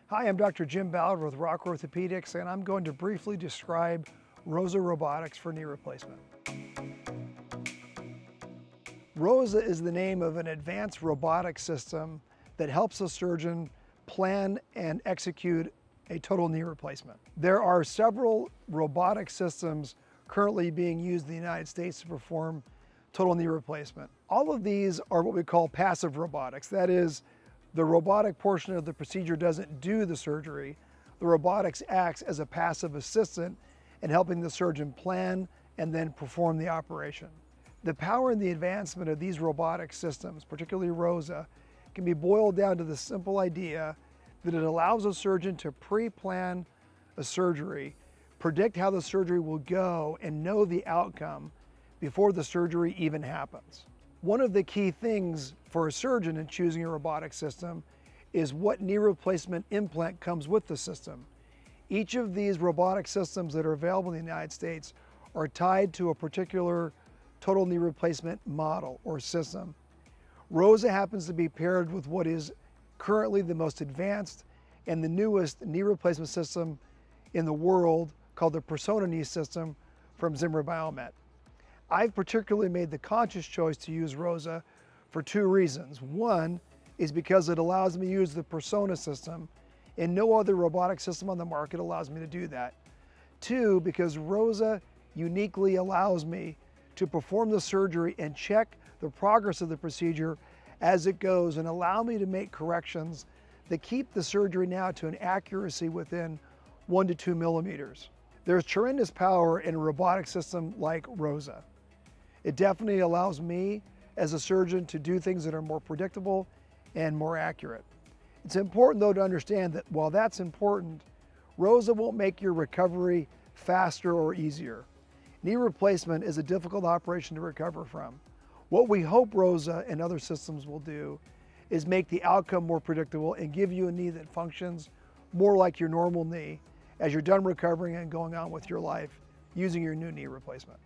Hi, I'm Dr. Jim Ballard with ROC Orthopedics, and I'm going to briefly describe Rosa Robotics for knee replacement. Rosa is the name of an advanced robotic system that helps a surgeon plan and execute a total knee replacement. There are several robotic systems currently being used in the United States to perform total knee replacement. All of these are what we call passive robotics. That is, the robotic portion of the procedure doesn't do the surgery. The robotics acts as a passive assistant in helping the surgeon plan and then perform the operation. The power and the advancement of these robotic systems, particularly Rosa, can be boiled down to the simple idea that it allows a surgeon to pre-plan a surgery, predict how the surgery will go, and know the outcome before the surgery even happens. One of the key things for a surgeon in choosing a robotic system is what knee replacement implant comes with the system. Each of these robotic systems that are available in the United States are tied to a particular total knee replacement model or system. Rosa happens to be paired with what is currently the most advanced and the newest knee replacement system in the world, called the Persona knee system from Zimmer Biomet. I've particularly made the conscious choice to use Rosa for two reasons. One is because it allows me to use the Persona system, and no other robotic system on the market allows me to do that. Two, because Rosa uniquely allows me to perform the surgery and check the progress of the procedure as it goes and allow me to make corrections that keep the surgery now to an accuracy within 1 to 2 millimeters. There's tremendous power in a robotic system like Rosa. It definitely allows me as a surgeon to do things that are more predictable and more accurate. It's important though to understand that while that's important, Rosa won't make your recovery faster or easier. Knee replacement is a difficult operation to recover from. What we hope Rosa and other systems will do is make the outcome more predictable and give you a knee that functions more like your normal knee as you're done recovering and going on with your life using your new knee replacement.